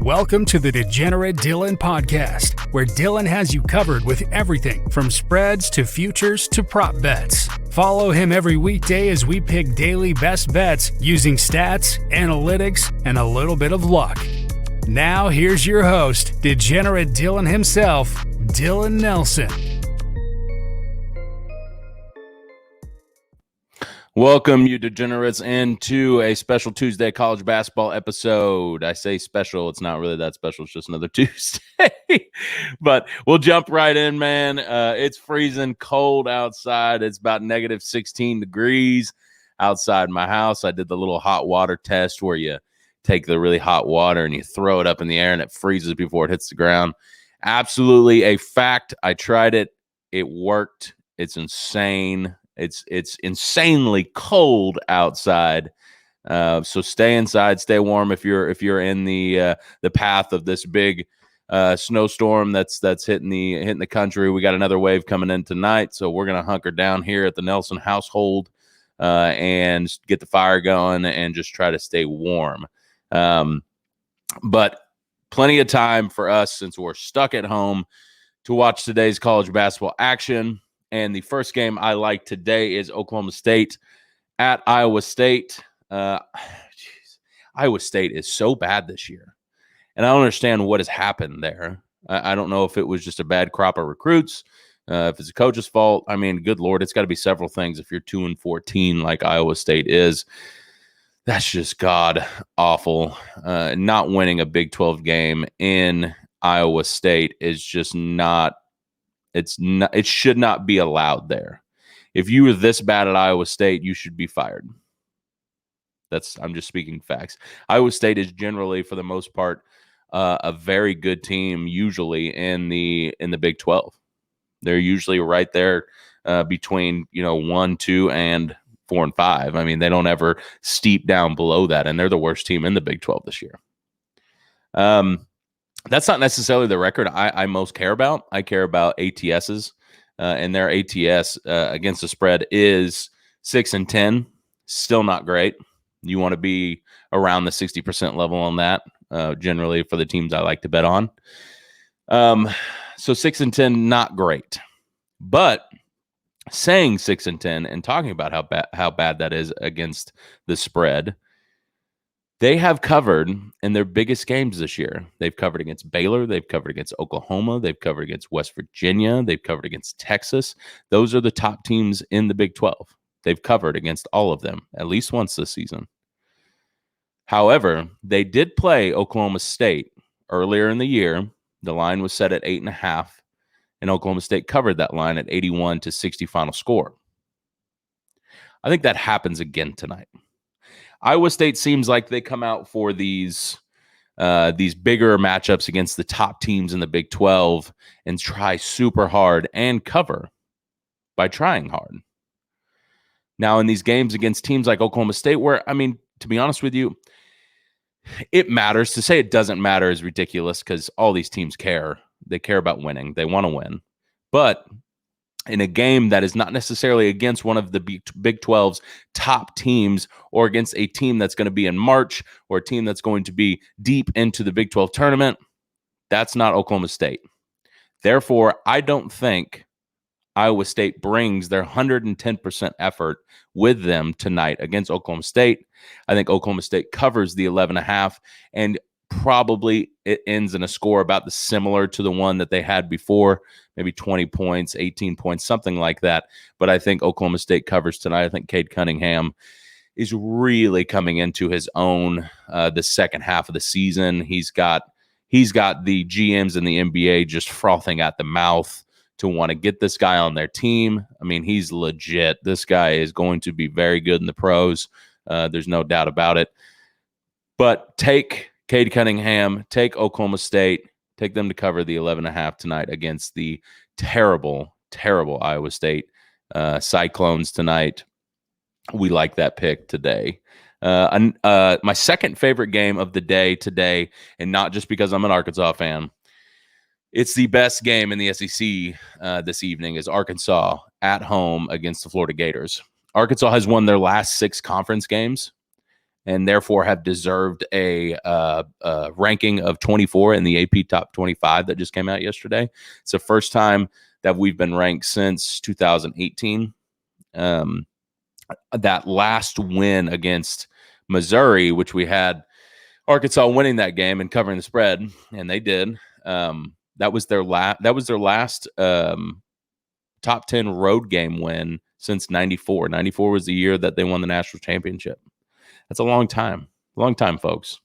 Welcome to the Degenerate Dillon podcast, where Dillon has you covered with everything from spreads to futures to prop bets. Follow him every weekday as we pick daily best bets using stats, analytics, and a little bit of luck. Now here's your host, Degenerate Dillon himself, Dillon Nelson. Welcome, you degenerates, into a special Tuesday college basketball episode. I say special. It's not really that special. It's just another Tuesday. But we'll jump right in, man. It's freezing cold outside. It's about negative 16 degrees outside my house. I did the little hot water test where you take the really hot water and you throw it up in the air and it freezes before it hits the ground. Absolutely a fact. I tried it. It worked. It's insane. It's insanely cold outside, so stay inside, stay warm. If you're in the path of this big snowstorm that's hitting the country, we got another wave coming in tonight, so we're gonna hunker down here at the Nelson household and get the fire going and just try to stay warm. But plenty of time for us since we're stuck at home to watch today's college basketball action. And the first game I like today is Oklahoma State at Iowa State. Iowa State is so bad this year. And I don't understand what has happened there. I don't know if it was just a bad crop of recruits, if it's a coach's fault. I mean, good Lord, it's got to be several things. If you're 2-14 like Iowa State is, that's just god awful. Not winning a Big 12 game in Iowa State is just not. It should not be allowed there. If you were this bad at Iowa State, you should be fired. I'm just speaking facts. Iowa State is generally, for the most part, a very good team, usually in the Big 12. They're usually right there between 1, 2, and 4 and 5. I mean, they don't ever steep down below that, and they're the worst team in the Big 12 this year. That's not necessarily the record I most care about. I care about ATSs, and their ATS against the spread is 6-10. Still not great. You want to be around the 60% level on that, generally for the teams I like to bet on. So 6-10, not great. But saying 6-10 and talking about how bad that is against the spread, they have covered in their biggest games this year. They've covered against Baylor. They've covered against Oklahoma. They've covered against West Virginia. They've covered against Texas. Those are the top teams in the Big 12. They've covered against all of them at least once this season. However, they did play Oklahoma State earlier in the year. The line was set at 8.5, and Oklahoma State covered that line at 81-60 final score. I think that happens again tonight. Iowa State seems like they come out for these bigger matchups against the top teams in the Big 12 and try super hard and cover by trying hard. Now, in these games against teams like Oklahoma State, where, I mean, to be honest with you, it matters. To say it doesn't matter is ridiculous because all these teams care. They care about winning. They want to win. But in a game that is not necessarily against one of the Big 12's top teams or against a team that's going to be in March or a team that's going to be deep into the Big 12 tournament, that's not Oklahoma State. Therefore, I don't think Iowa State brings their 110% effort with them tonight against Oklahoma State. I think Oklahoma State covers the 11.5, and probably it ends in a score about similar to the one that they had before, maybe 20 points, 18 points, something like that. But I think Oklahoma State covers tonight. I think Cade Cunningham is really coming into his own the second half of the season. He's got the GMs in the NBA just frothing at the mouth to want to get this guy on their team. I mean, he's legit. This guy is going to be very good in the pros. There's no doubt about it. But take Cade Cunningham, take Oklahoma State, take them to cover the 11.5 tonight against the terrible, terrible Iowa State Cyclones tonight. We like that pick today. My second favorite game of the day today, and not just because I'm an Arkansas fan, it's the best game in the SEC this evening, is Arkansas at home against the Florida Gators. Arkansas has won their last 6 conference games, and therefore have deserved a ranking of 24 in the AP Top 25 that just came out yesterday. It's the first time that we've been ranked since 2018. That last win against Missouri, which we had Arkansas winning that game and covering the spread, and they did. That was their last top 10 road game win since 94. 94 was the year that they won the national championship. That's a long time. Long time, folks.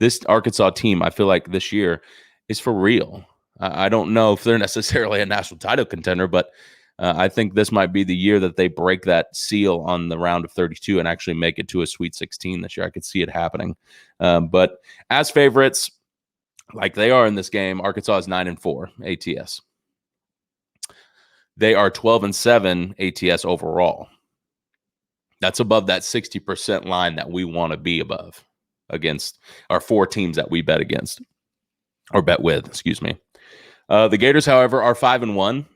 This Arkansas team, I feel like this year is for real. I don't know if they're necessarily a national title contender, but I think this might be the year that they break that seal on the round of 32 and actually make it to a Sweet 16 this year. I could see it happening. But as favorites, like they are in this game, Arkansas is 9-4 ATS. They are 12-7 ATS overall. That's above that 60% line that we want to be above against our 4 teams that we bet against or bet with, excuse me. The Gators, however, are 5-1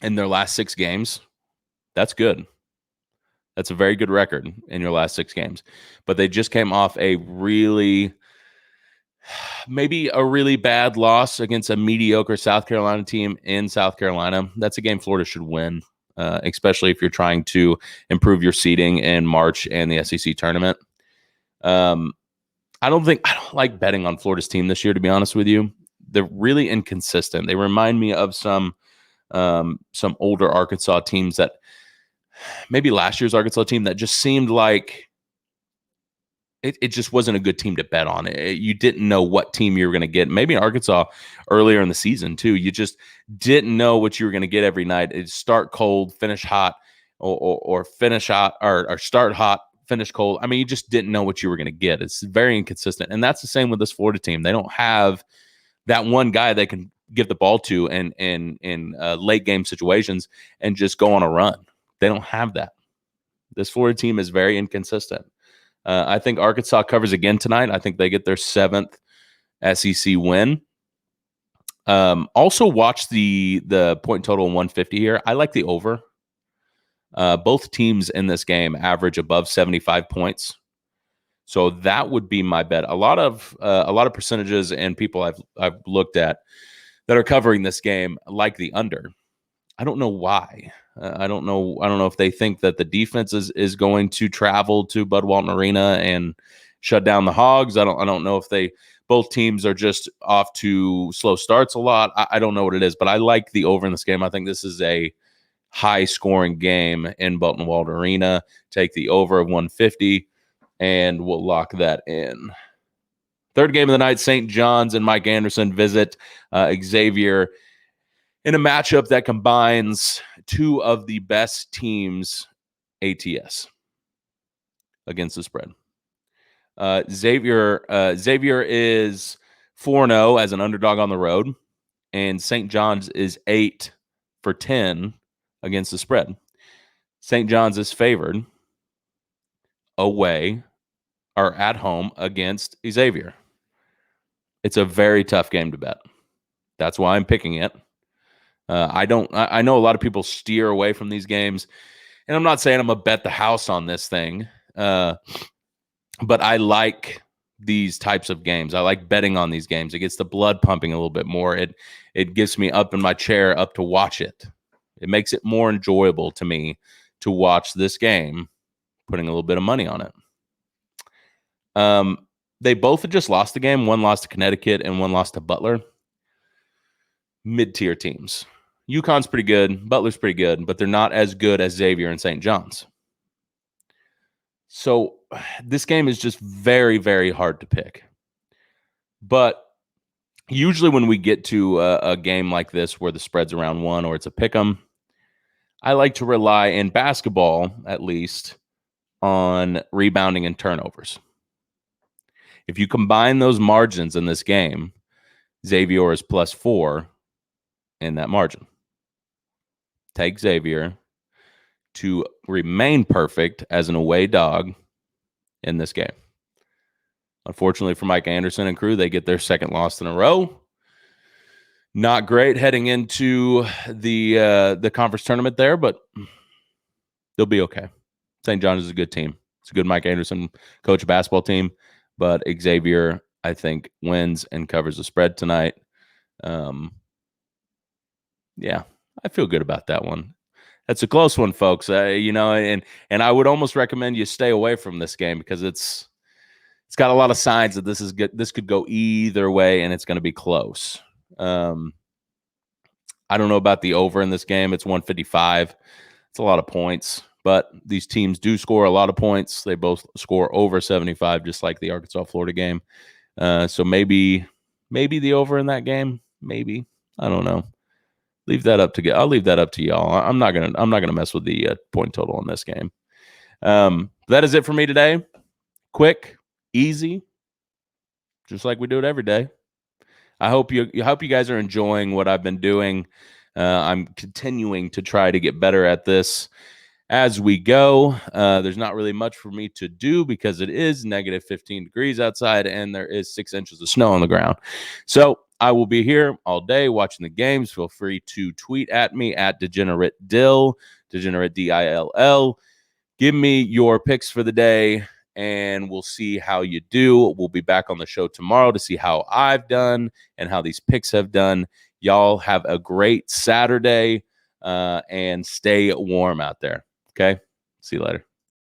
in their last 6 games. That's good. That's a very good record in your last 6 games. But they just came off maybe a really bad loss against a mediocre South Carolina team in South Carolina. That's a game Florida should win, especially if you're trying to improve your seeding in March and the SEC tournament. I don't like betting on Florida's team this year, to be honest with you. They're really inconsistent. They remind me of some older Arkansas teams that maybe last year's Arkansas team that just seemed like it just wasn't a good team to bet on. You didn't know what team you were going to get. Maybe in Arkansas earlier in the season too. You just didn't know what you were going to get every night. It'd start cold, finish hot, or finish hot, or start hot, finish cold. I mean, you just didn't know what you were going to get. It's very inconsistent, and that's the same with this Florida team. They don't have that one guy they can give the ball to and in late game situations and just go on a run. They don't have that. This Florida team is very inconsistent. I think Arkansas covers again tonight. I think they get their 7th SEC win. Also watch the point total 150 here. I like the over. Both teams in this game average above 75 points. So that would be my bet. A lot of percentages and people I've looked at that are covering this game like the under. I don't know why. I don't know if they think that the defense is going to travel to Bud Walton Arena and shut down the Hogs. I don't know if both teams are just off to slow starts a lot. I don't know what it is, but I like the over in this game. I think this is a high scoring game in Bud Walton Arena. Take the over of 150 and we'll lock that in. Third game of the night, St. John's and Mike Anderson visit Xavier in a matchup that combines 2 of the best teams ATS against the spread. Xavier is 4-0 as an underdog on the road, and St. John's is 8-10 against the spread. St. John's is favored away or at home against Xavier. It's a very tough game to bet. That's why I'm picking it. I know a lot of people steer away from these games, and I'm not saying I'm going to bet the house on this thing, but I like these types of games. I like betting on these games. It gets the blood pumping a little bit more. It gets me up in my chair up to watch it. It makes it more enjoyable to me to watch this game, putting a little bit of money on it. They both had just lost the game. One lost to Connecticut and one lost to Butler. Mid-tier teams. UConn's pretty good. Butler's pretty good, but they're not as good as Xavier and St. John's. So this game is just very, very hard to pick. But usually when we get to a game like this where the spread's around 1 or it's a pick 'em, I like to rely, in basketball at least, on rebounding and turnovers. If you combine those margins in this game, Xavier is +4 in that margin. Take Xavier to remain perfect as an away dog in this game. Unfortunately for Mike Anderson and crew, they get their 2nd loss in a row. Not great heading into the conference tournament there, but they'll be okay. St. John's is a good team. It's a good Mike Anderson coach basketball team, but Xavier, I think, wins and covers the spread tonight. Yeah, I feel good about that one. That's a close one, folks. And I would almost recommend you stay away from this game because it's got a lot of signs that this is good. This could go either way, and it's going to be close. I don't know about the over in this game. It's 155. It's a lot of points, but these teams do score a lot of points. They both score over 75, just like the Arkansas-Florida game. So maybe the over in that game. Maybe, I don't know. I'll leave that up to y'all. I'm not gonna mess with the point total in this game. That is it for me today. Quick, easy, just like we do it every day. I hope you guys are enjoying what I've been doing. I'm continuing to try to get better at this as we go. There's not really much for me to do because it is negative 15 degrees outside and there is 6 inches of snow on the ground. So I will be here all day watching the games. Feel free to tweet at me at Degenerate Dill, Degenerate Dill. Give me your picks for the day, and we'll see how you do. We'll be back on the show tomorrow to see how I've done and how these picks have done. Y'all have a great Saturday and stay warm out there. Okay? See you later.